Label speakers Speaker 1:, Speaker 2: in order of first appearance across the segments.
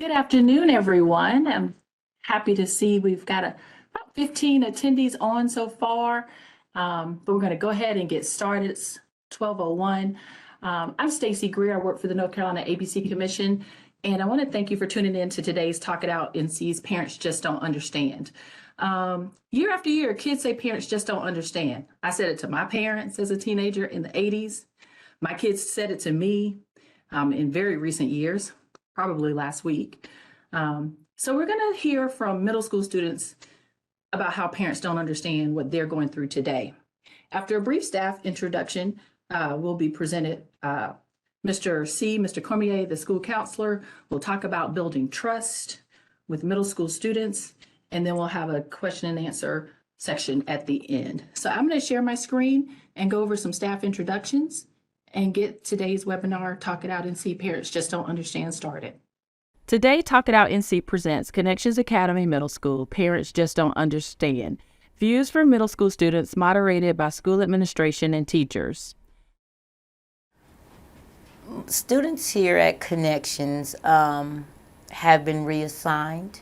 Speaker 1: Good afternoon, everyone. I'm happy to see we've got about 15 attendees on so far, but we're going to go ahead and get started. It's 12:01. I'm Stacy Greer. I work for the North Carolina ABC Commission, and I want to thank you for tuning in to today's Talk It Out NC's Parents Just Don't Understand. Year after year, kids say parents just don't understand. I said it to my parents as a teenager in the 80s. My kids said it to me in very recent years, probably last week. So we're going to hear from middle school students about how parents don't understand what they're going through today. After a brief staff introduction, will be presented. Mr. Cormier, the school counselor, will talk about building trust with middle school students, and then we'll have a question and answer section at the end. So I'm going to share my screen and go over some staff introductions and get today's webinar, Talk It Out NC Parents Just Don't Understand, started.
Speaker 2: Today, Talk It Out NC presents Connections Academy Middle School, Parents Just Don't Understand. Views from middle school students moderated by school administration and teachers.
Speaker 3: Students here at Connections have been reassigned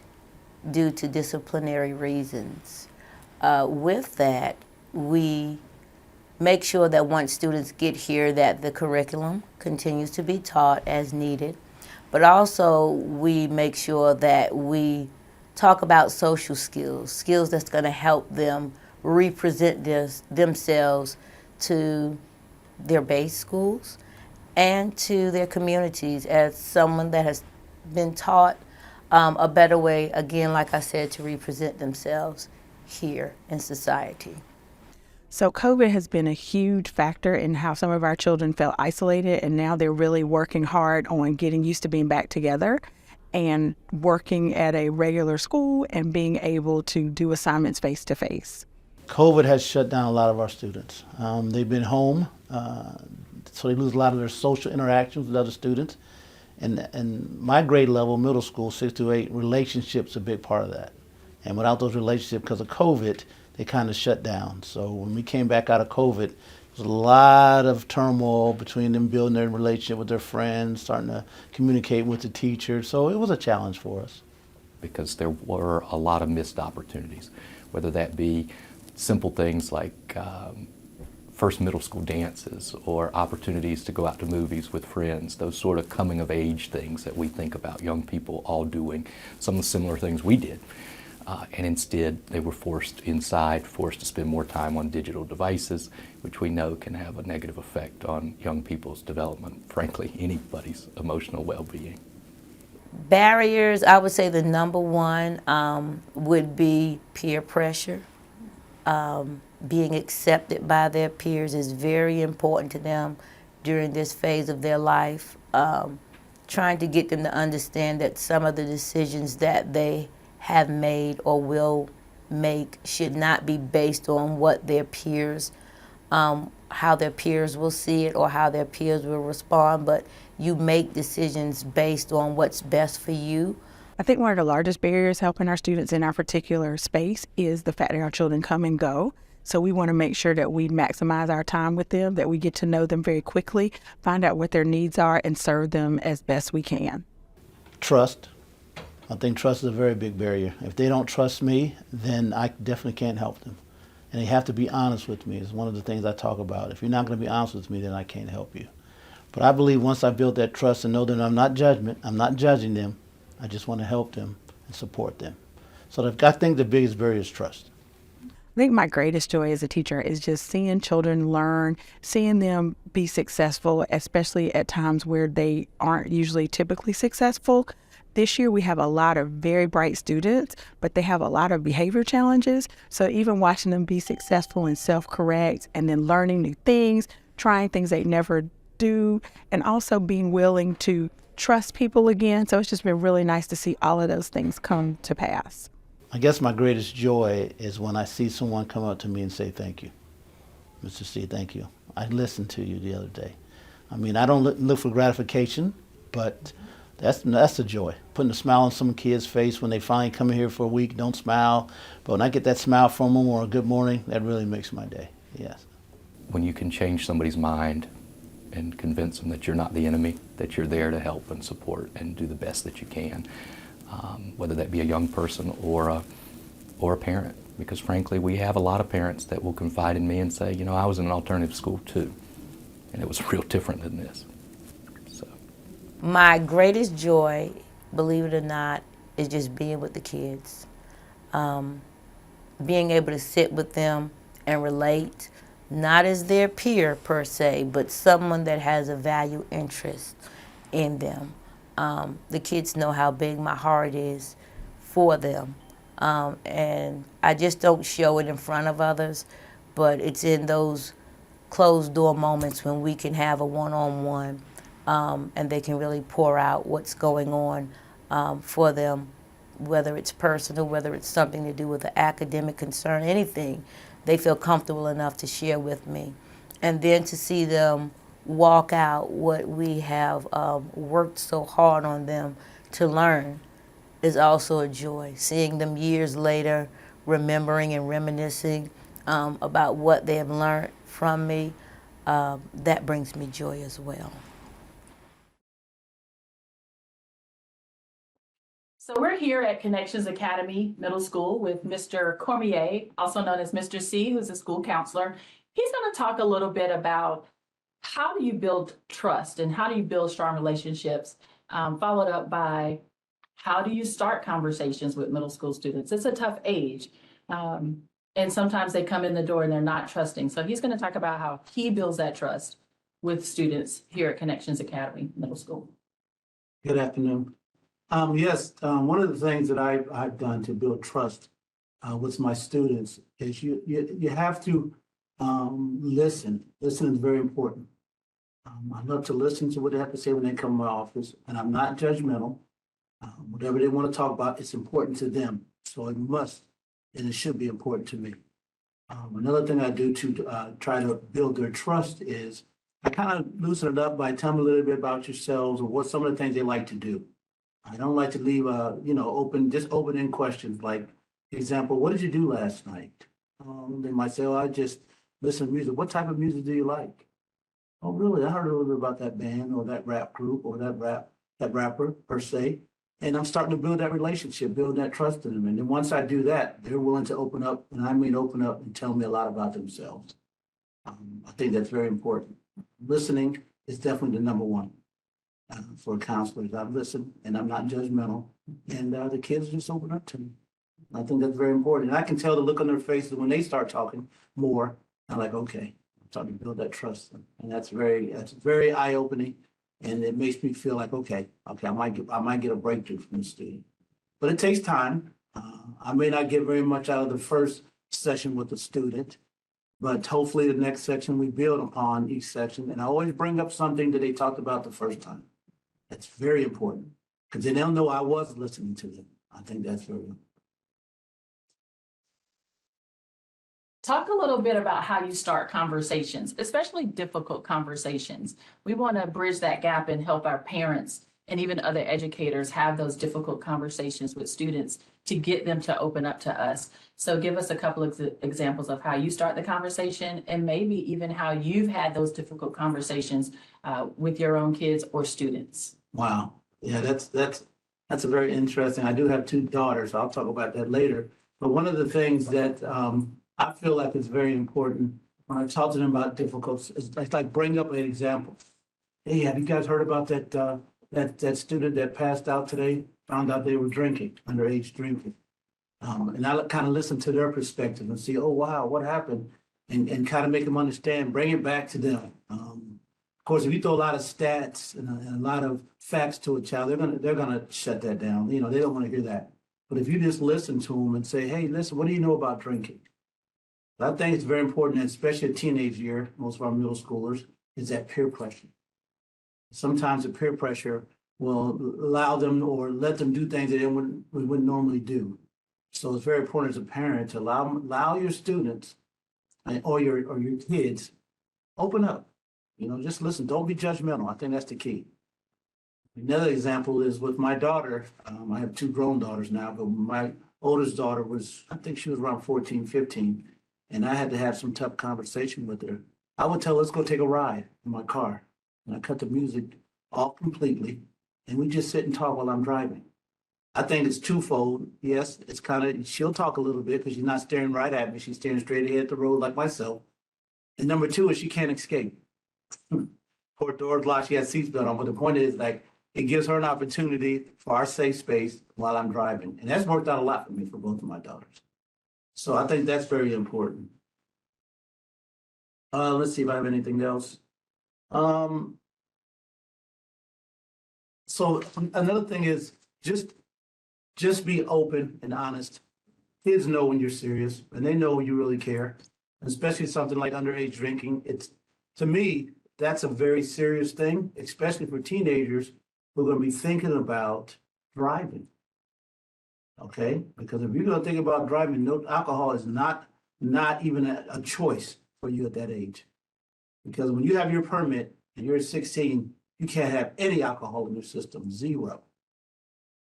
Speaker 3: due to disciplinary reasons. With that, we make sure that once students get here that the curriculum continues to be taught as needed, but also we make sure that we talk about social skills that's going to help them represent themselves to their base schools and to their communities as someone that has been taught a better way, again, like I said, to represent themselves here in society.
Speaker 2: So COVID has been a huge factor in how some of our children felt isolated, and now they're really working hard on getting used to being back together and working at a regular school and being able to do assignments face to face.
Speaker 4: COVID has shut down a lot of our students. They've been home, so they lose a lot of their social interactions with other students. And my grade level, middle school, 6 to 8, relationships a big part of that. And without those relationships, because of COVID, they kind of shut down. So when we came back out of COVID, there was a lot of turmoil between them building their relationship with their friends, starting to communicate with the teachers. So it was a challenge for us.
Speaker 5: Because there were a lot of missed opportunities, whether that be simple things like first middle school dances or opportunities to go out to movies with friends, those sort of coming of age things that we think about young people all doing, some of the similar things we did. And instead, they were forced inside, forced to spend more time on digital devices, which we know can have a negative effect on young people's development, frankly, anybody's emotional well-being.
Speaker 3: Barriers, I would say the number one would be peer pressure. Being accepted by their peers is very important to them during this phase of their life. Trying to get them to understand that some of the decisions that they have made or will make should not be based on what their peers, how their peers will see it or how their peers will respond, but you make decisions based on what's best for you.
Speaker 2: I think one of the largest barriers helping our students in our particular space is the fact that our children come and go. So we want to make sure that we maximize our time with them, that we get to know them very quickly, find out what their needs are, and serve them as best we can.
Speaker 4: Trust. I think trust is a very big barrier. If they don't trust me, then I definitely can't help them. And they have to be honest with me. It's one of the things I talk about. If you're not going to be honest with me, then I can't help you. But I believe once I build that trust and know that I'm not judging them, I just want to help them and support them. So I think the biggest barrier is trust.
Speaker 2: I think my greatest joy as a teacher is just seeing children learn, seeing them be successful, especially at times where they aren't usually typically successful. This year we have a lot of very bright students, but they have a lot of behavior challenges. So even watching them be successful and self-correct and then learning new things, trying things they never do, and also being willing to trust people again. So it's just been really nice to see all of those things come to pass.
Speaker 4: I guess my greatest joy is when I see someone come up to me and say, "Thank you, Mr. C, thank you. I listened to you the other day." I mean, I don't look for gratification, but that's the joy. Putting a smile on some kid's face when they finally come in here for a week, don't smile. But when I get that smile from them or a good morning, that really makes my day, yes.
Speaker 5: When you can change somebody's mind and convince them that you're not the enemy, that you're there to help and support and do the best that you can, whether that be a young person or a parent. Because frankly, we have a lot of parents that will confide in me and say, you know, I was in an alternative school too, and it was real different than this. So,
Speaker 3: My greatest joy, believe it or not, is just being with the kids. Being able to sit with them and relate, not as their peer per se, but someone that has a value interest in them. The kids know how big my heart is for them. And I just don't show it in front of others, but it's in those closed door moments when we can have a one-on-one, and they can really pour out what's going on for them, whether it's personal, whether it's something to do with an academic concern, anything, they feel comfortable enough to share with me. And then to see them walk out what we have worked so hard on them to learn is also a joy. Seeing them years later remembering and reminiscing about what they have learned from me, that brings me joy as well.
Speaker 1: So we're here at Connections Academy Middle School with Mr. Cormier, also known as Mr. C, who's a school counselor. He's going to talk a little bit about how do you build trust and how do you build strong relationships, followed up by how do you start conversations with middle school students? It's a tough age. And sometimes they come in the door and they're not trusting. So he's going to talk about how he builds that trust with students here at Connections Academy Middle School.
Speaker 4: Good afternoon. Yes, one of the things that I've done to build trust with my students is you have to listen. Listen is very important. I love to listen to what they have to say when they come to my office, and I'm not judgmental. Whatever they want to talk about, it's important to them. So it must, and it should be important to me. Another thing I do to try to build their trust is I kind of loosen it up by telling them a little bit about yourselves or what some of the things they like to do. I don't like to leave open-end questions like, example, what did you do last night? They might say, oh, I just listen to music. What type of music do you like? Oh, really? I heard a little bit about that band or that rap group or that rapper per se. And I'm starting to build that relationship, build that trust in them. And then once I do that, they're willing to open up, and I mean open up and tell me a lot about themselves. I think that's very important. Listening is definitely the number one for counselors. I listen and I'm not judgmental, and the kids just open up to me. I think that's very important. And I can tell the look on their faces when they start talking more. I'm like, okay, I'm starting to build that trust, and that's very eye-opening. And it makes me feel like, okay, I might get a breakthrough from the student. But it takes time. I may not get very much out of the first session with the student, but hopefully the next section we build upon each section. And I always bring up something that they talked about the first time. That's very important because then they'll know I was listening to them. I think that's very important.
Speaker 1: Talk a little bit about how you start conversations, especially difficult conversations. We want to bridge that gap and help our parents and even other educators have those difficult conversations with students to get them to open up to us. So give us a couple of examples of how you start the conversation and maybe even how you've had those difficult conversations with your own kids or students.
Speaker 4: Wow. Yeah, that's a very interesting. I do have two daughters. I'll talk about that later. But one of the things that I feel like is very important when I talk to them about difficulties is like bring up an example. Hey, have you guys heard about that student that passed out today? Found out they were drinking, underage drinking. And I kind of listen to their perspective and see, oh wow, what happened? And kind of make them understand, bring it back to them. Of course, if you throw a lot of stats and a lot of facts to a child, they're gonna shut that down. You know, they don't want to hear that. But if you just listen to them and say, hey, listen, what do you know about drinking? I think it's very important, especially a teenage year, most of our middle schoolers, is that peer pressure. Sometimes the peer pressure will allow them or let them do things that they wouldn't normally do. So it's very important as a parent to allow your students or your kids open up. You know, just listen. Don't be judgmental. I think that's the key. Another example is with my daughter. I have two grown daughters now, but my oldest daughter I think she was around 14, 15. And I had to have some tough conversation with her. I would tell her, let's go take a ride in my car. and I cut the music off completely, and we just sit and talk while I'm driving. I think it's twofold. Yes, it's kind of, she'll talk a little bit because she's not staring right at me. She's staring straight ahead at the road like myself. And number two is she can't escape. Port doors locked, she has seatbelt on, but the point is like, it gives her an opportunity for our safe space while I'm driving. And that's worked out a lot for me for both of my daughters. So I think that's very important. Let's see if I have anything else. So another thing is just be open and honest. Kids know when you're serious and they know when you really care, especially something like underage drinking. It's, to me, that's a very serious thing, especially for teenagers who are going to be thinking about driving. Okay? Because if you're going to think about driving, no, alcohol is not even a choice for you at that age. Because when you have your permit and you're 16, you can't have any alcohol in your system, zero.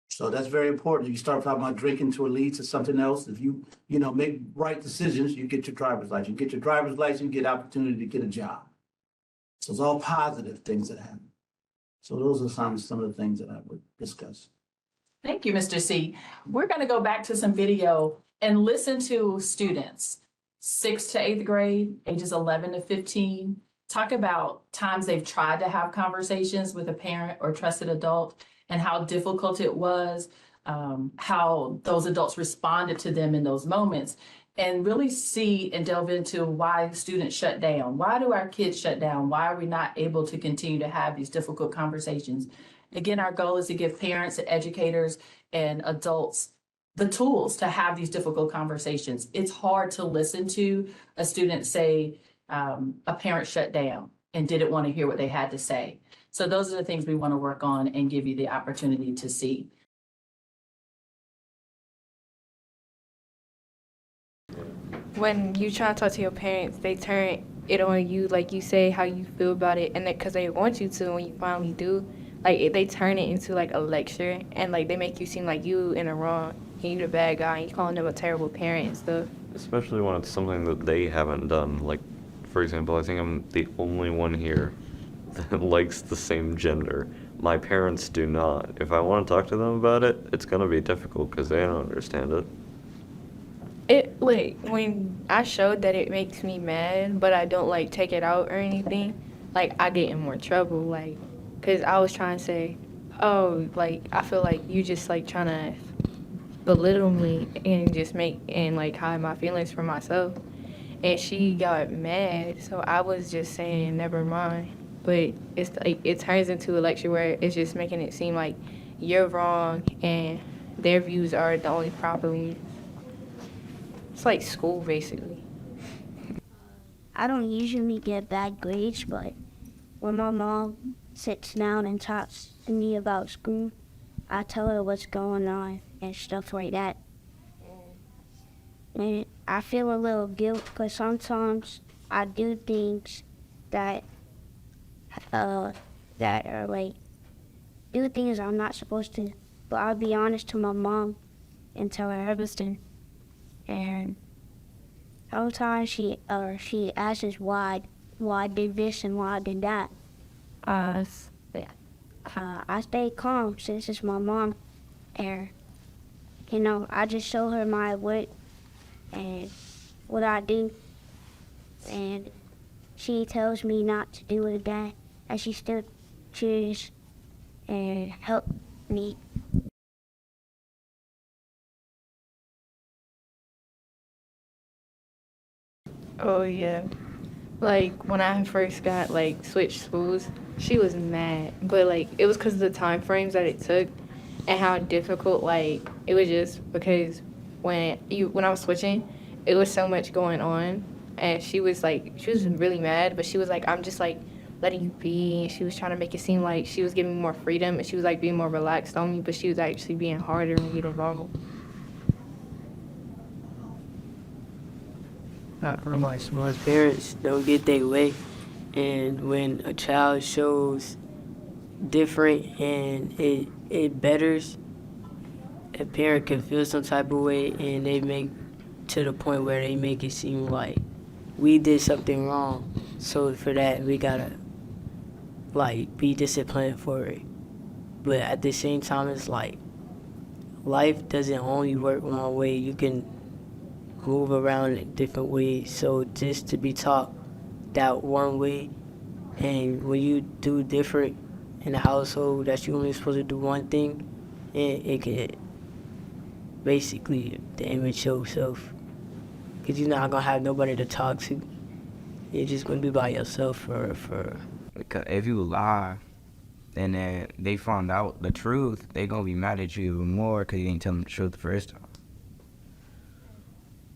Speaker 4: So that's very important. You start talking about drinking to lead to something else. If you make right decisions, you get your driver's license. You get your driver's license, you get opportunity to get a job. So it's all positive things that happen. So those are some of the things that I would discuss.
Speaker 1: Thank you, Mr. C. We're going to go back to some video and listen to students, 6th to 8th grade, ages 11 to 15, talk about times they've tried to have conversations with a parent or trusted adult and how difficult it was, how those adults responded to them in those moments, and really see and delve into why students shut down. Why do our kids shut down? Why are we not able to continue to have these difficult conversations? Again, our goal is to give parents and educators and adults the tools to have these difficult conversations. It's hard to listen to a student say a parent shut down and didn't want to hear what they had to say. So those are the things we want to work on and give you the opportunity to see.
Speaker 6: When you try to talk to your parents, they turn it on you, like you say how you feel about it, and because they want you to, when you finally do, like they turn it into like a lecture, and like they make you seem like you in the wrong, and you the bad guy, and you calling them a terrible parent and stuff.
Speaker 7: Especially when it's something that they haven't done. Like, for example, I think I'm the only one here that likes the same gender. My parents do not. If I want to talk to them about it, it's gonna be difficult because they don't understand it.
Speaker 6: It, like, when I showed that it makes me mad, but I don't, like, take it out or anything, like, I get in more trouble, like, because I was trying to say, oh, like, I feel like you just, like, trying to belittle me and just like, hide my feelings from myself. And she got mad, so I was just saying, never mind. But it's, like, it turns into a lecture where it's just making it seem like you're wrong and their views are the only proper ones. It's like school, basically.
Speaker 8: I don't usually get bad grades, but when my mom sits down and talks to me about school, I tell her what's going on and stuff like that. And I feel a little guilt because sometimes I do things that are like, do things I'm not supposed to. But I'll be honest to my mom and tell her everything. And sometimes she asks why I did this and why I did that. I stay calm since it's my mom, and I just show her my work and what I do, and she tells me not to do it again, and she still chooses and help me.
Speaker 6: Oh, yeah. Like, when I first got, like, switched schools, she was mad. But, like, it was because of the time frames that it took and how difficult, like, it was just because when I was switching, it was so much going on. And she was really mad, but she was like, I'm just, like, letting you be. And she was trying to make it seem like she was giving me more freedom, and she was, like, being more relaxed on me, but she was actually being harder on me than normal.
Speaker 9: Most parents don't get their way, and when a child shows different and it betters, a parent can feel some type of way, and they make to the point where they make it seem like we did something wrong. So for that, we gotta like be disciplined for it. But at the same time, it's like life doesn't only work one way. You can move around in different ways. So just to be taught that one way, and when you do different in the household, that you only supposed to do one thing, it can basically damage yourself. Because you're not going to have nobody to talk to. You're just going to be by yourself for.
Speaker 10: Because if you lie and then they found out the truth, they going to be mad at you even more because you didn't tell them the truth the first time.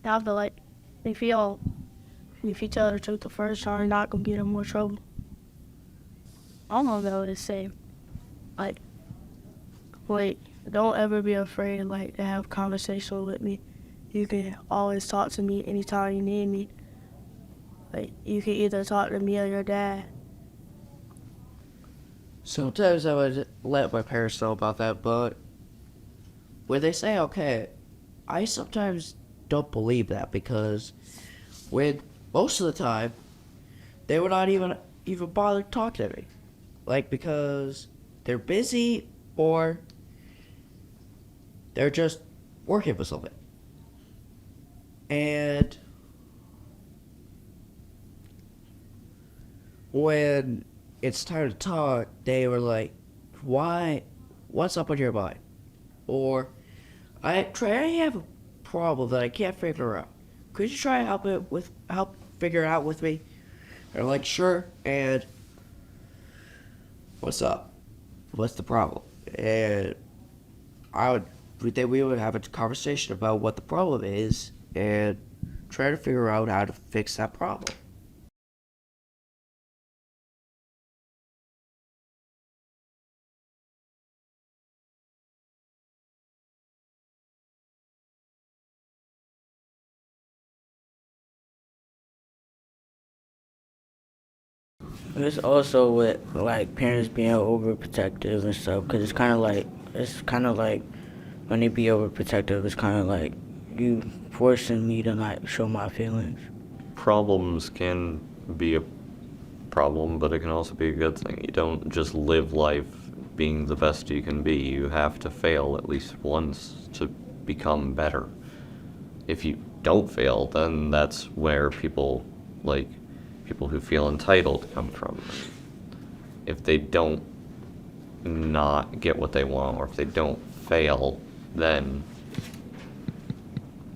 Speaker 11: I feel like if you tell the truth the first time, you're not gonna get in more trouble. I'm gonna go to say, like, wait, don't ever be afraid, like, to have conversation with me. You can always talk to me anytime you need me. Like, you can either talk to me or your dad.
Speaker 12: Sometimes I would let my parents know about that, but when they say okay, I sometimes don't believe that because when most of the time they would not even bother talking to me, like because they're busy or they're just working for something. And when it's time to talk, they were like, "Why? What's up on your mind?" Or, "I have a problem that I can't figure out. Could you try and help figure it out with me?" They're like, "Sure." And what's up? What's the problem? And we would have a conversation about what the problem is and try to figure out how to fix that problem.
Speaker 9: It's also with like parents being overprotective and stuff, because it's kind of like when they be overprotective, it's kind of like you forcing me to not show my feelings.
Speaker 7: Problems can be a problem, but it can also be a good thing. You don't just live life being the best you can be. You have to fail at least once to become better. If you don't fail, then that's where people who feel entitled come from. If they don't not get what they want, or if they don't fail, then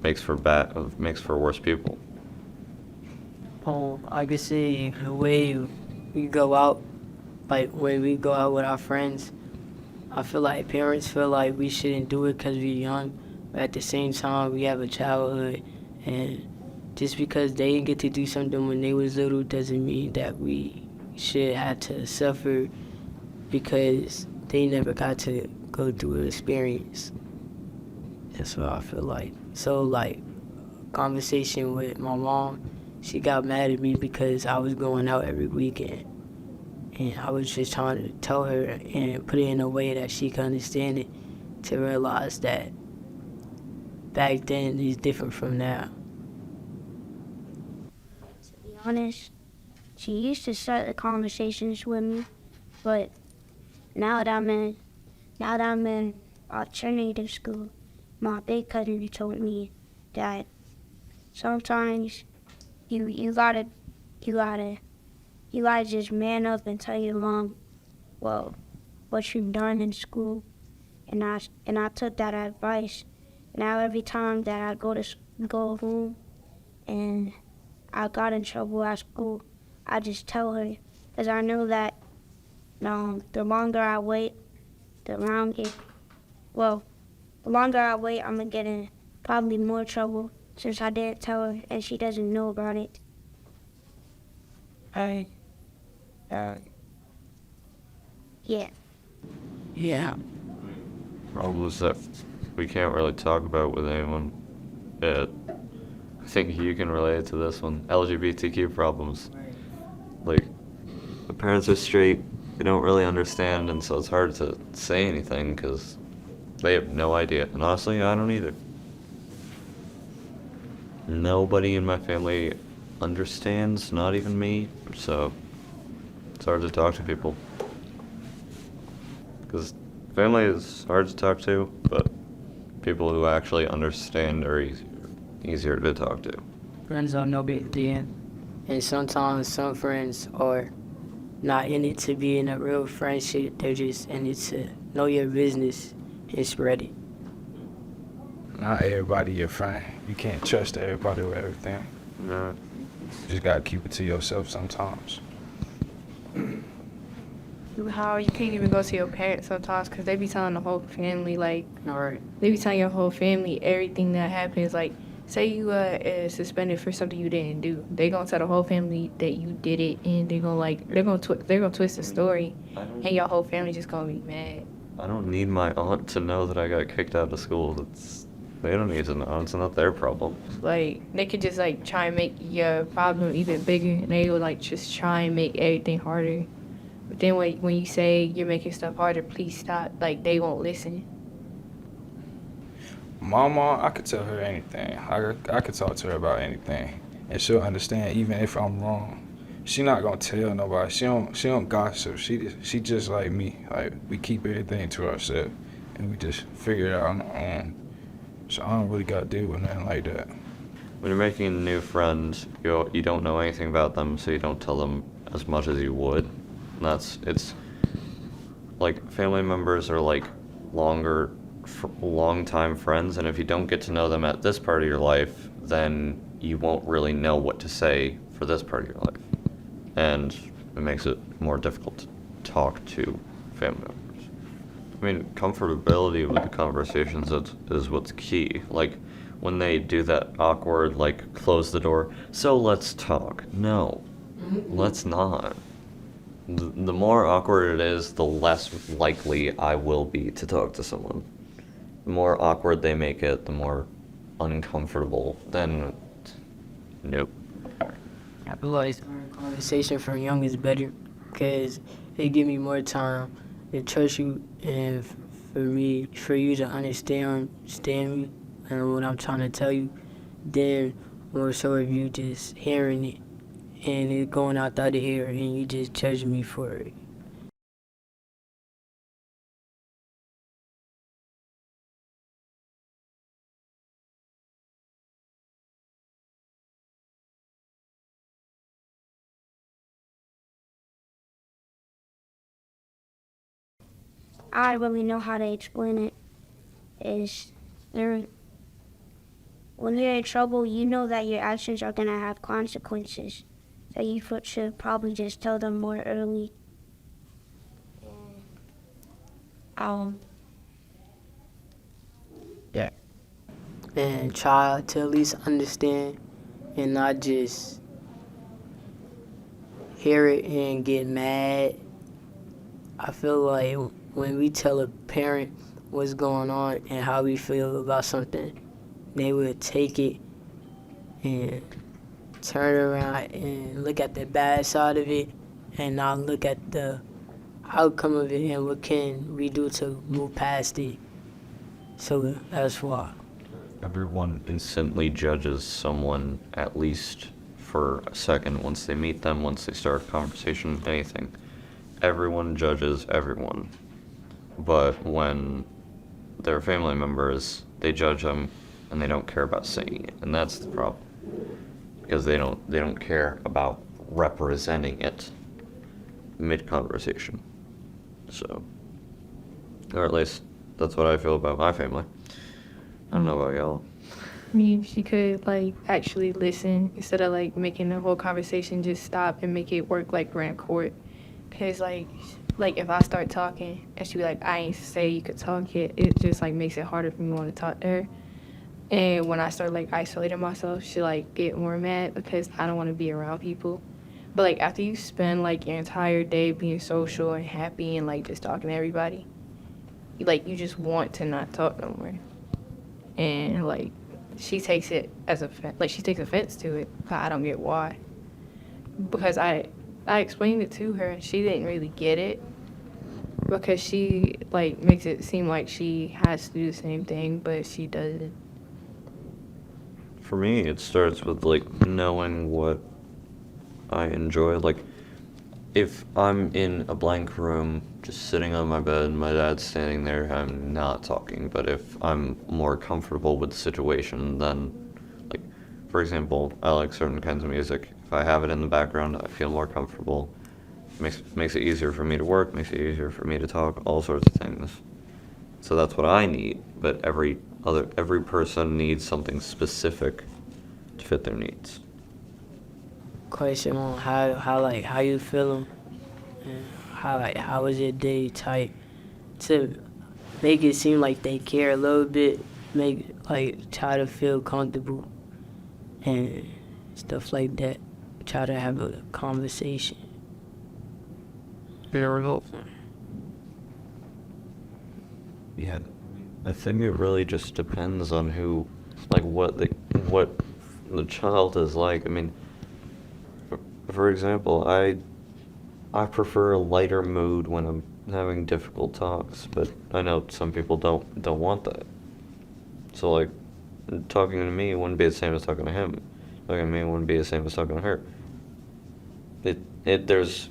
Speaker 7: makes for worse people.
Speaker 9: I could say the way we go out, like when we go out with our friends, I feel like parents feel like we shouldn't do it because we're young, but at the same time we have a childhood, and just because they didn't get to do something when they was little doesn't mean that we should have to suffer because they never got to go through an experience. That's what I feel like. So like, conversation with my mom, she got mad at me because I was going out every weekend. And I was just trying to tell her and put it in a way that she could understand it, to realize that back then is different from now.
Speaker 8: To be honest, she used to start the conversations with me, but now that I'm in alternative school, my big cousin told me that sometimes you gotta just man up and tell your mom, well, what you've done in school, and I took that advice. Now every time that I go home and I got in trouble at school, I just tell her, because I know that the longer I wait, the longer I wait, I'm gonna get in probably more trouble since I didn't tell her and she doesn't know about it.
Speaker 10: Hey.
Speaker 8: Yeah.
Speaker 9: Yeah.
Speaker 7: Problems that we can't really talk about with anyone. I think you can relate to this one. LGBTQ problems. Like, the parents are straight, they don't really understand, and so it's hard to say anything because they have no idea. And honestly, I don't either. Nobody in my family understands, not even me, so it's hard to talk to people. Because family is hard to talk to, but people who actually understand are easier to talk to.
Speaker 9: Friends are no big deal. And sometimes some friends are not in it to be in a real friendship. They're just in it to know your business and spread it.
Speaker 13: Not everybody your friend. You can't trust everybody with everything.
Speaker 7: No.
Speaker 13: You just gotta keep it to yourself sometimes.
Speaker 6: How you can't even go to your parents sometimes because they be telling the whole family, like,
Speaker 9: Alright.
Speaker 6: they be telling your whole family everything that happens. Like, say you suspended for something you didn't do, they gonna tell the whole family that you did it, and they're gonna twist the story, and your whole family just gonna be mad.
Speaker 7: I don't need my aunt to know that I got kicked out of school. They don't need to know. It's not their problem.
Speaker 6: Like, they could just like try and make your problem even bigger, and they will like just try and make everything harder. But then when you say you're making stuff harder, please stop. Like, they won't listen.
Speaker 13: My mom, I could tell her anything. I could talk to her about anything, and she'll understand even if I'm wrong. She not gonna tell nobody. She don't gossip. She just like me. Like, we keep everything to ourselves, and we just figure it out on our own. So I don't really gotta deal with nothing like that.
Speaker 7: When you're making new friends, you don't know anything about them, so you don't tell them as much as you would. And it's like family members are like long time friends, and if you don't get to know them at this part of your life, then you won't really know what to say for this part of your life, and it makes it more difficult to talk to family members. I mean, comfortability with the conversations is what's key. Like, when they do that awkward, like, close the door, so let's talk. No, let's not. The more awkward it is, the less likely I will be to talk to someone. The more awkward they make it, the more uncomfortable, then nope.
Speaker 9: I feel like conversation from young is better because it give me more time to trust you and for you to understand me and what I'm trying to tell you. Then more so if you just hearing it and it going out the other ear and you just judge me for it.
Speaker 8: I really know how to explain it. Is there when you're in trouble, you know that your actions are gonna have consequences. So you should probably just tell them more early.
Speaker 12: Yeah.
Speaker 9: And try to at least understand and not just hear it and get mad. I feel like when we tell a parent what's going on and how we feel about something, they would take it and turn around and look at the bad side of it and not look at the outcome of it and what can we do to move past it. So that's why.
Speaker 7: Everyone instantly judges someone, at least for a second, once they meet them, once they start a conversation, anything. Everyone judges everyone. But when they're family members, they judge them and they don't care about saying it. And that's the problem. Because they don't care about representing it mid-conversation. So, or at least that's what I feel about my family. I don't know about y'all.
Speaker 6: I mean, she could like actually listen instead of like making the whole conversation just stop and make it work like grand court. Cause like if I start talking and she be like, I ain't say you could talk yet, it just like makes it harder for me to want to talk to her. And when I start like isolating myself, she like get more mad because I don't want to be around people. But like after you spend like your entire day being social and happy and like just talking to everybody, you just want to not talk no more. And like she takes it as she takes offense to it, but I don't get why. Because I explained it to her and she didn't really get it because she like makes it seem like she has to do the same thing, but she doesn't.
Speaker 7: For me, it starts with like knowing what I enjoy. Like, if I'm in a blank room just sitting on my bed, my dad's standing there, I'm not talking. But if I'm more comfortable with the situation, then, like, for example, I like certain kinds of music. If I have it in the background, I feel more comfortable. Makes it easier for me to work, makes it easier for me to talk, all sorts of things. So that's what I need, but every person needs something specific to fit their needs.
Speaker 9: Question on how you feeling, and how was your day type, to make it seem like they care a little bit, try to feel comfortable and stuff like that. Try to have a conversation.
Speaker 7: Yeah, I think it really just depends on what the child is like. I mean, for example, I prefer a lighter mood when I'm having difficult talks, but I know some people don't want that. So like, talking to me wouldn't be the same as talking to him. Talking to me wouldn't be the same as talking to her. There's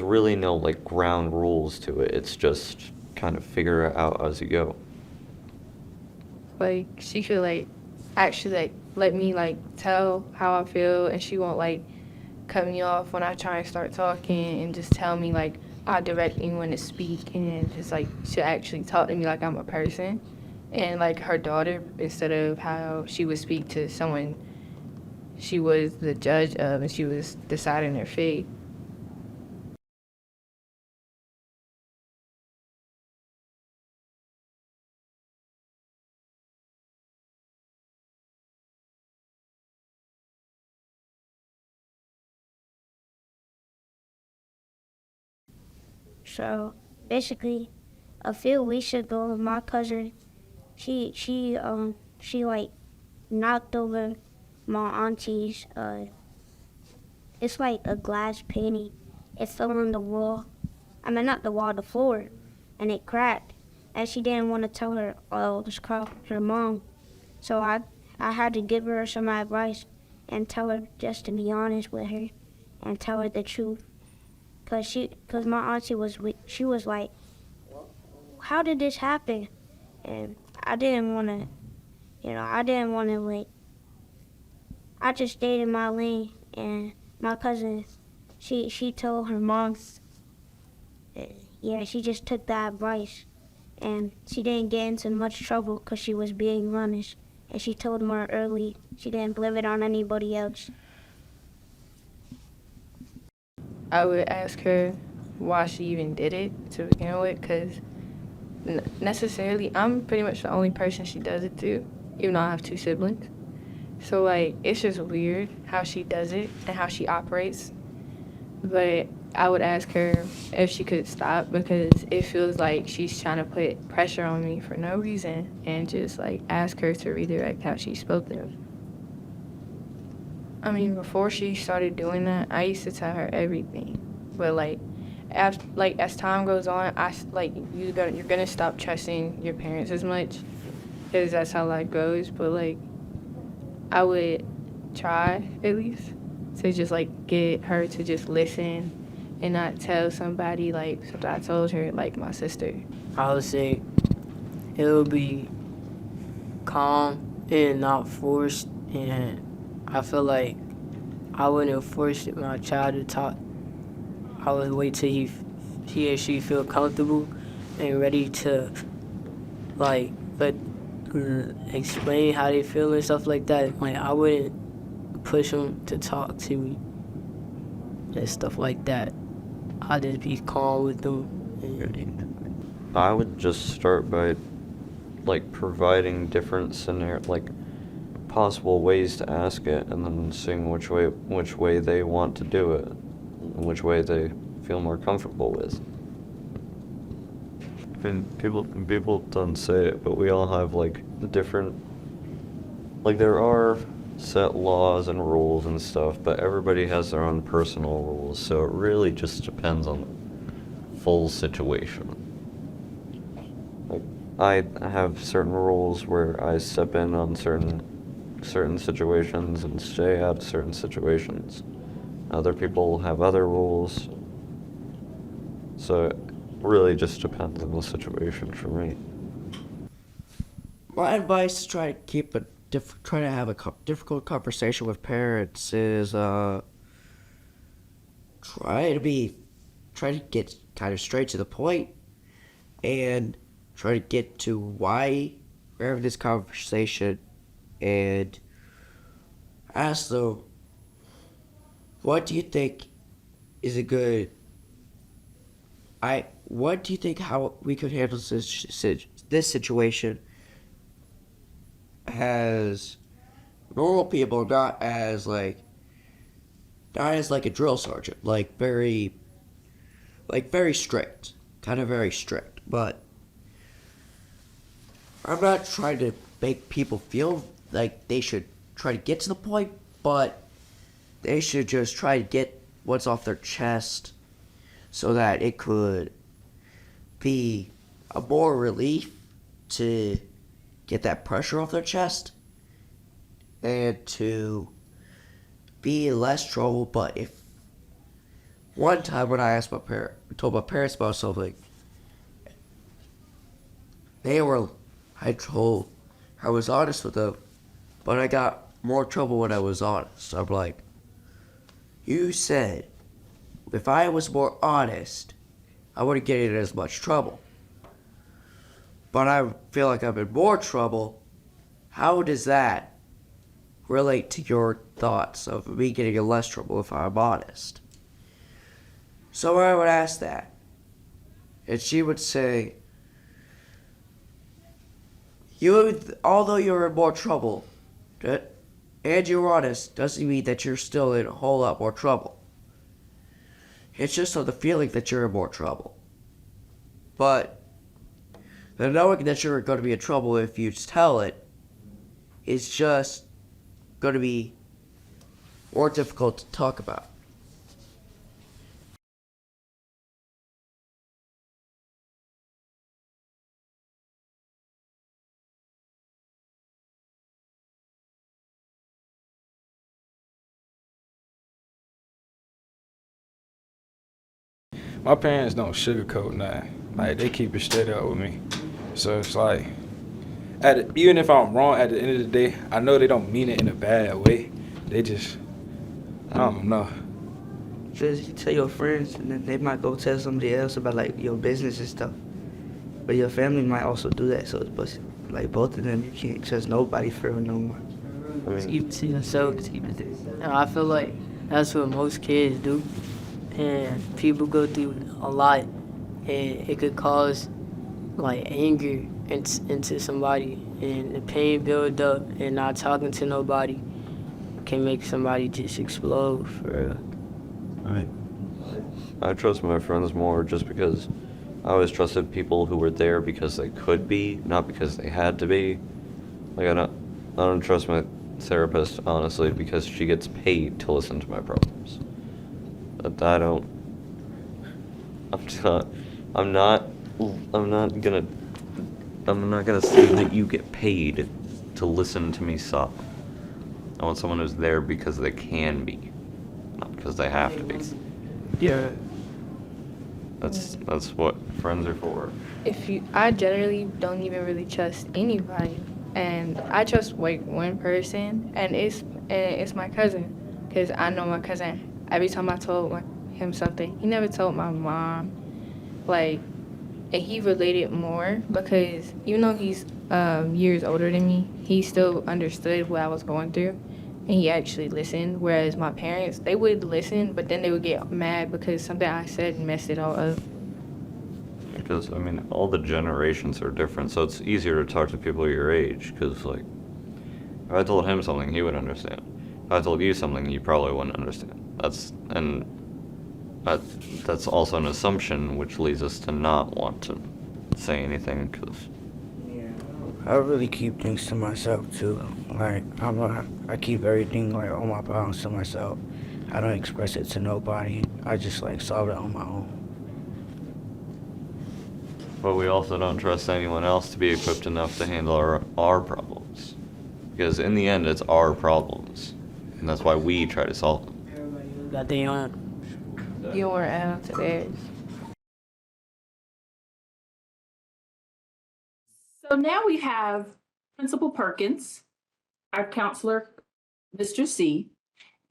Speaker 7: really no like ground rules to it. It's just kind of figure it out as you go.
Speaker 6: Like, she could, like, actually, like, let me, like, tell how I feel, and she won't, like, cut me off when I try and start talking, and just tell me, like, I'll direct me when to speak, and just, like, she'll actually talk to me like I'm a person. And, like, her daughter, instead of how she would speak to someone she was the judge of, and she was deciding their fate.
Speaker 8: So basically, a few weeks ago, my cousin, she like knocked over my auntie's. It's like a glass painting. It fell on the wall. I mean, not the wall, the floor, and it cracked. And she didn't want to tell her, just call her mom. So I had to give her some advice and tell her just to be honest with her and tell her the truth. Cause my auntie was weak. She was like, how did this happen? And I didn't want to, like, I just stayed in my lane. And my cousin, she told her mom, yeah, she just took that advice. And she didn't get into much trouble because she was being honest. And she told her early. She didn't blame it on anybody else.
Speaker 6: I would ask her why she even did it to begin with, because necessarily I'm pretty much the only person she does it to, even though I have 2 siblings. So, like, it's just weird how she does it and how she operates. But I would ask her if she could stop, because it feels like she's trying to put pressure on me for no reason, and just, like, ask her to redirect how she spoke to me. I mean, before she started doing that, I used to tell her everything. But, like, as time goes on, you're gonna stop trusting your parents as much, because that's how life goes. But, like, I would try, at least, to just, like, get her to just listen and not tell somebody, like, something I told her, like my sister.
Speaker 9: I would say it would be calm and not forced, and I feel like I wouldn't force my child to talk. I would wait till he or she feel comfortable and ready to, like, explain how they feel and stuff like that. Like, I wouldn't push them to talk to me and stuff like that. I'd just be calm with them.
Speaker 7: I would just start by, like, providing different possible ways to ask it, and then seeing which way they want to do it, which way they feel more comfortable with. And people don't say it, but we all have, like, different, like, there are set laws and rules and stuff, but everybody has their own personal rules, so it really just depends on the full situation. Like, I have certain rules where I step in on certain situations and stay out of certain situations. Other people have other rules. So really just depends on the situation for me.
Speaker 12: My advice to try to keep a try to have a difficult conversation with parents is try to get kind of straight to the point and try to get to why we're having this conversation and ask them, what do you think is a good what do you think how we could handle this situation as normal people, not as like a drill sergeant, very strict, kind of very strict. But I'm not trying to make people feel like they should try to get to the point, but they should just try to get what's off their chest so that it could be a more relief to get that pressure off their chest and to be in less trouble. But if one time when I told my parents about something, I was honest with them, but I got more trouble when I was honest. I'm like, you said if I was more honest, I wouldn't get in as much trouble. But I feel like I'm in more trouble. How does that relate to your thoughts of me getting in less trouble if I'm honest? So I would ask that. And she would say, although you're in more trouble, and you're honest, doesn't mean that you're still in a whole lot more trouble. It's just the feeling that you're in more trouble. But the knowing that you're going to be in trouble if you tell it is just going to be more difficult to talk about.
Speaker 13: My parents don't sugarcoat nothing. Like, they keep it straight up with me. So it's like, even if I'm wrong at the end of the day, I know they don't mean it in a bad way. They just, I don't know.
Speaker 14: Just you tell your friends, and then they might go tell somebody else about like your business and stuff. But your family might also do that. So it's like both of them, you can't trust nobody for real no more.
Speaker 9: Just keep it to yourself. And I feel like that's what most kids do. And people go through a lot, and it could cause like anger into somebody, and the pain build up, and not talking to nobody can make somebody just explode for real.
Speaker 7: Right. I trust my friends more just because I always trusted people who were there because they could be, not because they had to be. Like I don't trust my therapist honestly because she gets paid to listen to my problems. But I'm not gonna say that you get paid to listen to me sob. I want someone who's there because they can be, not because they have to be.
Speaker 9: Yeah.
Speaker 7: That's what friends are for.
Speaker 6: I generally don't even really trust anybody, and I trust like one person, and it's my cousin, cause I know my cousin. Every time I told him something, he never told my mom, like, and he related more because even though he's years older than me, he still understood what I was going through, and he actually listened. Whereas my parents, they would listen, but then they would get mad because something I said messed it all up.
Speaker 7: Because, I mean, all the generations are different, so it's easier to talk to people your age, because, like, if I told him something, he would understand. If I told you something, you probably wouldn't understand. That's also an assumption, which leads us to not want to say anything, because...
Speaker 14: Yeah, I really keep things to myself, too. Like, I keep everything, like, all my problems to myself. I don't express it to nobody. I just, like, solve it on my own.
Speaker 7: But we also don't trust anyone else to be equipped enough to handle our problems. Because in the end, it's our problems. And that's why we try to solve them.
Speaker 9: Got their own.
Speaker 6: You weren't adding to theirs.
Speaker 1: So now we have Principal Perkins, our counselor, Mr. C,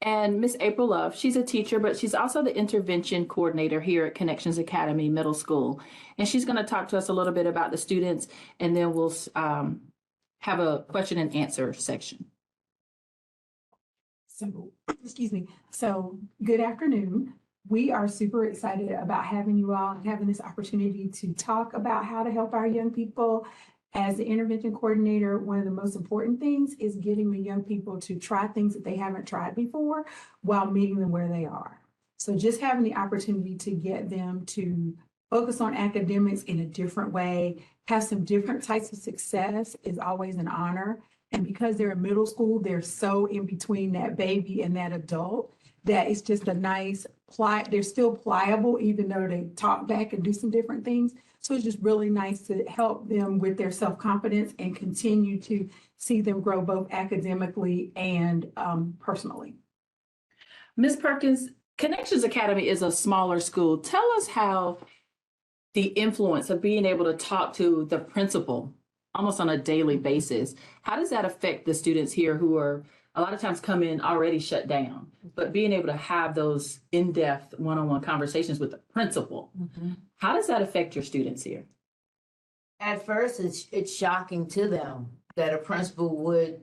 Speaker 1: and Miss April Love. She's a teacher, but she's also the intervention coordinator here at Connections Academy Middle School. And she's going to talk to us a little bit about the students, and then we'll have a question and answer section.
Speaker 15: So, excuse me. So, good afternoon. We are super excited about having you all and having this opportunity to talk about how to help our young people. As the intervention coordinator, one of the most important things is getting the young people to try things that they haven't tried before while meeting them where they are. So just having the opportunity to get them to focus on academics in a different way, have some different types of success is always an honor. And because they're in middle school, they're so in between that baby and that adult that it's just a nice, they're still pliable, even though they talk back and do some different things. So it's just really nice to help them with their self-confidence and continue to see them grow both academically and personally.
Speaker 1: Ms. Perkins, Connections Academy is a smaller school. Tell us how the influence of being able to talk to the principal almost on a daily basis, how does that affect the students here who are a lot of times come in already shut down, but being able to have those in-depth one-on-one conversations with the principal, how does that affect your students here?
Speaker 3: At first, it's shocking to them that a principal would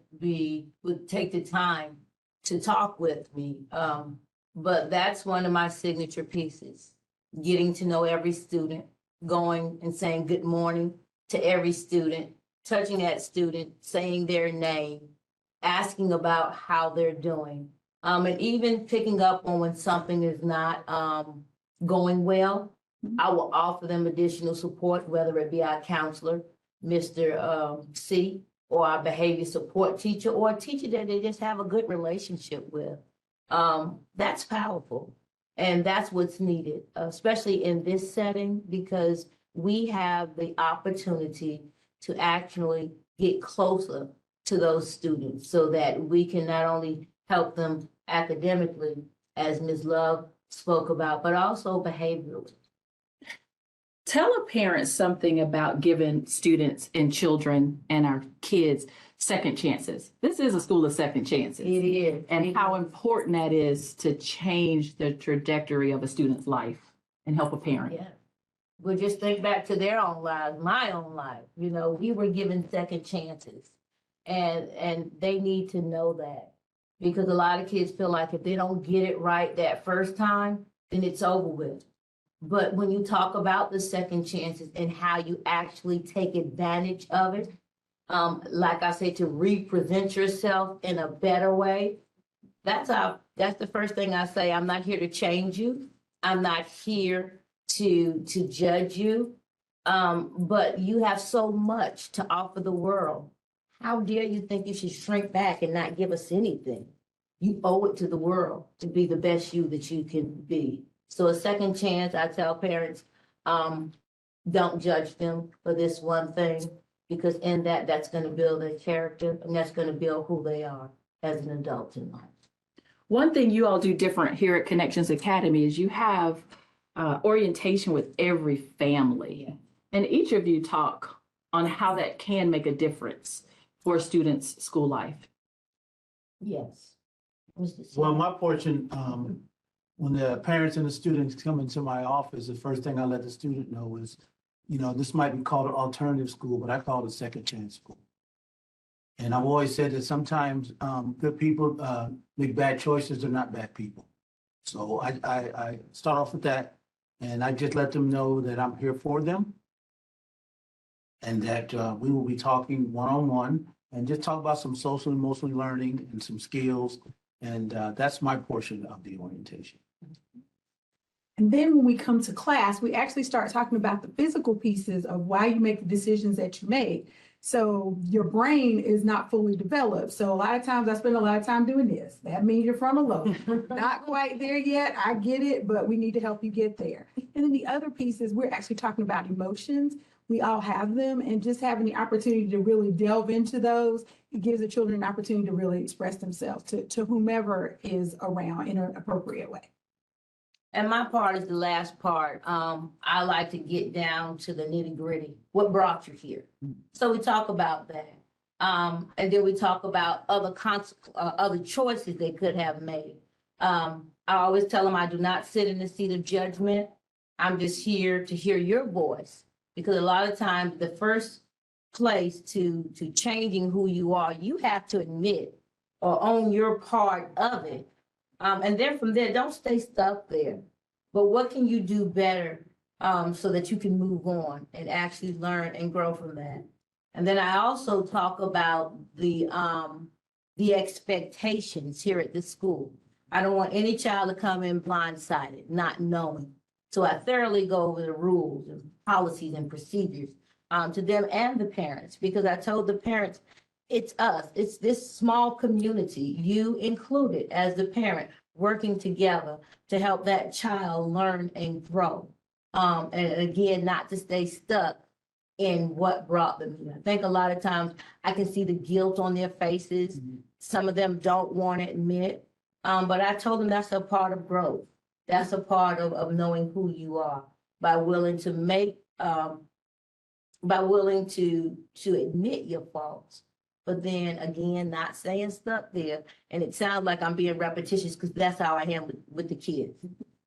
Speaker 3: take the time to talk with me. But that's one of my signature pieces, getting to know every student, going and saying good morning to every student, touching that student, saying their name, asking about how they're doing, and even picking up on when something is not going well. I will offer them additional support, whether it be our counselor, Mr. C, or our behavior support teacher, or a teacher that they just have a good relationship with. That's powerful. And that's what's needed, especially in this setting, because we have the opportunity to actually get closer to those students so that we can not only help them academically, as Ms. Love spoke about, but also behaviorally.
Speaker 1: Tell a parent something about giving students and children and our kids second chances. This is a school of second chances.
Speaker 3: It is.
Speaker 1: And how important that is to change the trajectory of a student's life and help a parent.
Speaker 3: Yeah. Well, just think back to their own lives, my own life. You know, we were given second chances. And they need to know that, because a lot of kids feel like if they don't get it right that first time, then it's over with. But when you talk about the second chances and how you actually take advantage of it, like I say, to represent yourself in a better way, that's the first thing I say. I'm not here to change you. I'm not here to judge you. But you have so much to offer the world. How dare you think you should shrink back and not give us anything? You owe it to the world to be the best you that you can be. So a second chance, I tell parents, don't judge them for this one thing, because in that's going to build their character, and that's going to build who they are as an adult in life.
Speaker 1: One thing you all do different here at Connections Academy is you have orientation with every family. And each of you talk on how that can make a difference for students' school life.
Speaker 3: Yes.
Speaker 4: Well, my portion, when the parents and the students come into my office, the first thing I let the student know is, you know, this might be called an alternative school, but I call it a second chance school. And I've always said that sometimes good people make bad choices. They're not bad people. So I start off with that, and I just let them know that I'm here for them, and that we will be talking one-on-one and just talk about some social and emotional learning and some skills. And that's my portion of the orientation.
Speaker 15: And then when we come to class, we actually start talking about the physical pieces of why you make the decisions that you make. So your brain is not fully developed. So a lot of times I spend a lot of time doing this. That means your frontal lobe. Not quite there yet. I get it, but we need to help you get there. And then the other piece is we're actually talking about emotions. We all have them, and just having the opportunity to really delve into those, it gives the children an opportunity to really express themselves to whomever is around in an appropriate way.
Speaker 3: And my part is the last part. I like to get down to the nitty gritty. What brought you here? So we talk about that. And then we talk about other choices they could have made. I always tell them I do not sit in the seat of judgment. I'm just here to hear your voice, because a lot of times the first place to changing who you are, you have to admit or own your part of it. And then from there, don't stay stuck there. But what can you do better so that you can move on and actually learn and grow from that? And then I also talk about the expectations here at the school. I don't want any child to come in blindsided, not knowing. So I thoroughly go over the rules and policies and procedures to them and the parents, because I told the parents, it's us, it's this small community, you included as the parent, working together to help that child learn and grow. And again, not to stay stuck in what brought them here. I think a lot of times I can see the guilt on their faces. Some of them don't want to admit, but I told them that's a part of growth. That's a part of knowing who you are, by willing to admit your faults. But then again, not staying stuck there. And it sounds like I'm being repetitious, because that's how I am with the kids.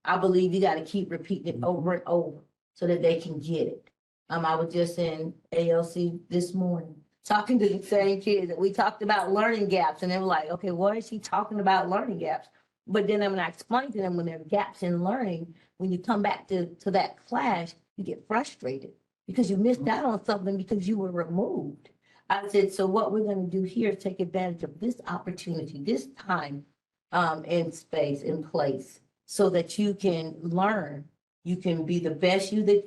Speaker 3: I believe you got to keep repeating it over and over so that they can get it. I was just in ALC this morning, talking to the same kids, and we talked about learning gaps, and they were like, okay, why is she talking about learning gaps? But then when I explained to them, when there are gaps in learning, when you come back to that class, you get frustrated because you missed out on something because you were removed. I said, so what we're going to do here is take advantage of this opportunity, this time and space and place, so that you can learn. You can be the best you that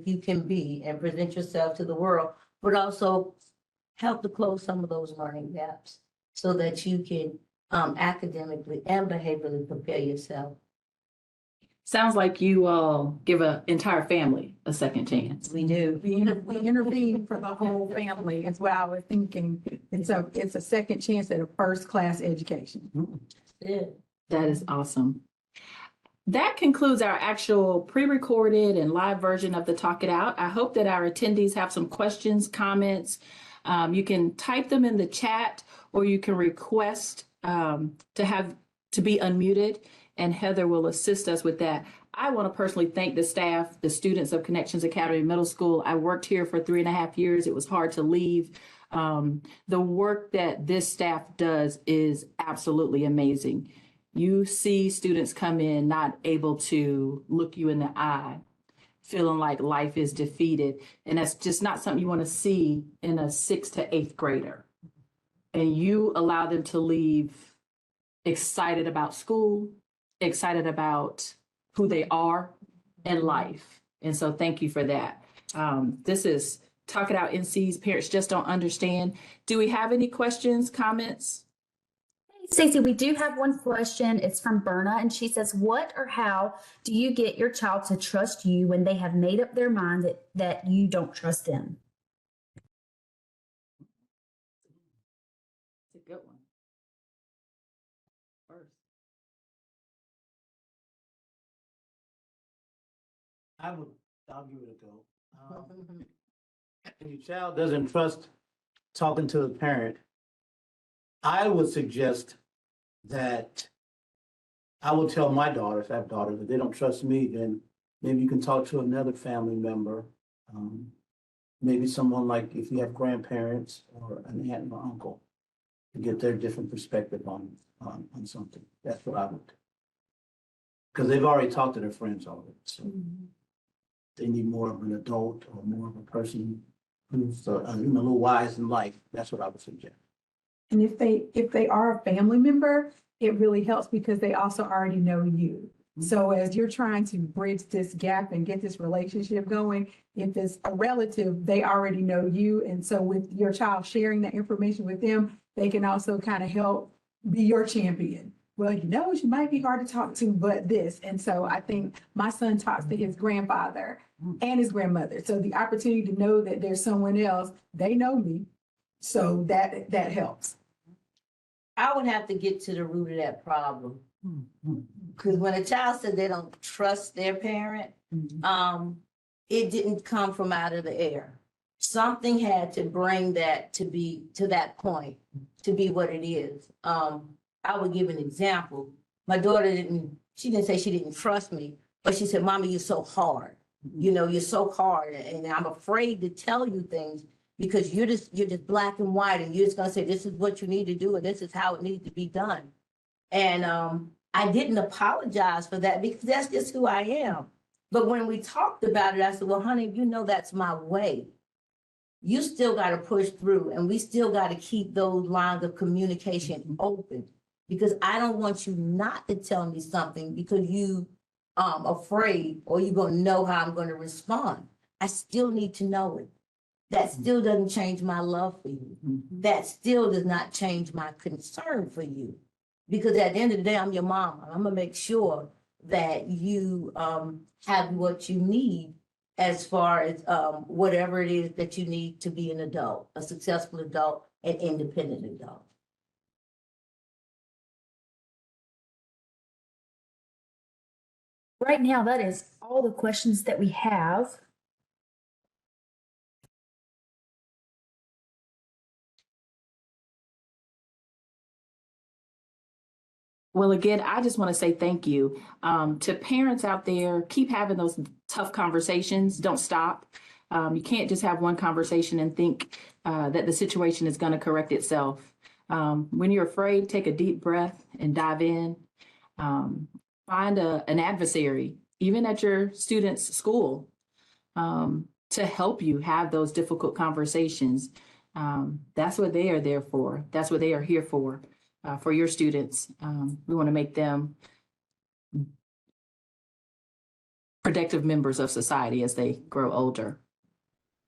Speaker 3: you can be and present yourself to the world, but also help to close some of those learning gaps so that you can academically and behaviorally prepare yourself.
Speaker 1: Sounds like you all give an entire family a second chance.
Speaker 3: We do.
Speaker 15: We intervene for the whole family, is what I was thinking. It's a second chance at a first-class education.
Speaker 3: Yeah.
Speaker 1: That is awesome. That concludes our actual pre-recorded and live version of the Talk It Out. I hope that our attendees have some questions, comments. You can type them in the chat, or you can request to be unmuted, and Heather will assist us with that. I want to personally thank the staff, the students of Connections Academy Middle School. I worked here for 3.5 years. It was hard to leave. The work that this staff does is absolutely amazing. You see students come in not able to look you in the eye, feeling like life is defeated. And that's just not something you want to see in a 6th to 8th grader. And you allow them to leave excited about school, excited about who they are in life. And so thank you for that. This is Talk It Out NC's Parents Just Don't Understand. Do we have any questions, comments?
Speaker 16: Stacey, we do have one question. It's from Berna, and she says, what or how do you get your child to trust you when they have made up their mind that you don't trust them?
Speaker 1: It's a good one. First.
Speaker 4: I'll give it a go. If your child doesn't trust talking to a parent, I would suggest that I will tell my daughter, if I have daughters, if they don't trust me, then maybe you can talk to another family member. Maybe someone like if you have grandparents or an aunt or uncle, to get their different perspective on something. That's what I would do. Because they've already talked to their friends already. So they need more of an adult or more of a person who's a little wise in life. That's what I would suggest.
Speaker 15: And if they are a family member, it really helps because they also already know you. So as you're trying to bridge this gap and get this relationship going, if it's a relative, they already know you. And so with your child sharing that information with them, they can also kind of help be your champion. Well, she might be hard to talk to, but this. And so I think my son talks to his grandfather and his grandmother. So the opportunity to know that there's someone else, they know me. So that helps.
Speaker 3: I would have to get to the root of that problem. Because when a child said they don't trust their parent, it didn't come from out of the air. Something had to bring that to be to that point to be what it is. I would give an example. My daughter she didn't say she didn't trust me, but she said, "Mommy, you're so hard. You know, you're so hard, and I'm afraid to tell you things because you're just black and white, and you're just gonna say this is what you need to do, and this is how it needs to be done." And I didn't apologize for that because that's just who I am. But when we talked about it, I said, "Well, honey, you know that's my way. You still got to push through, and we still got to keep those lines of communication open because I don't want you not to tell me something because you afraid or you're going to know how I'm going to respond. I still need to know it. That still doesn't change my love for you. That still does not change my concern for you. Because at the end of the day, I'm your mama. I'm gonna make sure that you have what you need as far as whatever it is that you need to be an adult, a successful adult, an independent adult."
Speaker 16: Right now, that is all the questions that we have.
Speaker 1: Well, again, I just want to say thank you to parents out there. Keep having those tough conversations. Don't stop. You can't just have one conversation and think that the situation is going to correct itself. When you're afraid, take a deep breath and dive in. Find an adversary, even at your student's school, to help you have those difficult conversations. That's what they are there for. That's what they are here for your students. We want to make them productive members of society as they grow older.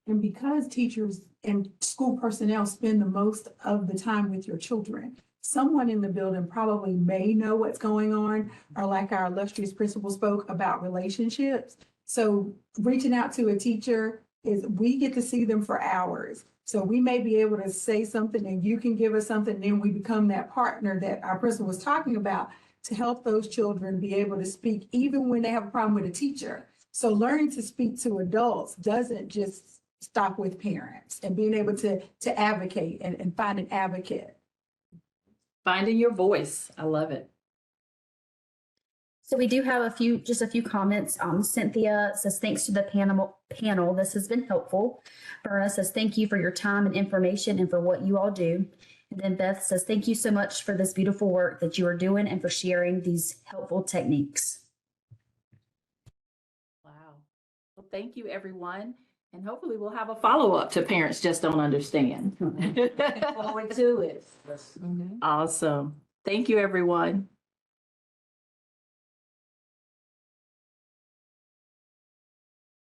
Speaker 15: And because teachers and school personnel spend the most of the time with your children, someone in the building probably may know what's going on, or like our illustrious principal spoke about relationships. So reaching out to a teacher is, we get to see them for hours. So we may be able to say something and you can give us something, and then we become that partner that our principal was talking about to help those children be able to speak even when they have a problem with a teacher. So learning to speak to adults doesn't just stop with parents, and being able to advocate and find an advocate.
Speaker 1: Finding your voice. I love it.
Speaker 16: So we do have just a few comments. Cynthia says, thanks to the panel. This has been helpful. Berna says, thank you for your time and information and for what you all do. And then Beth says, thank you so much for this beautiful work that you are doing and for sharing these helpful techniques.
Speaker 1: Wow. Well, thank you, everyone. And hopefully we'll have a follow-up to Parents Just Don't Understand.
Speaker 3: Look forward to it.
Speaker 1: Awesome. Thank you, everyone.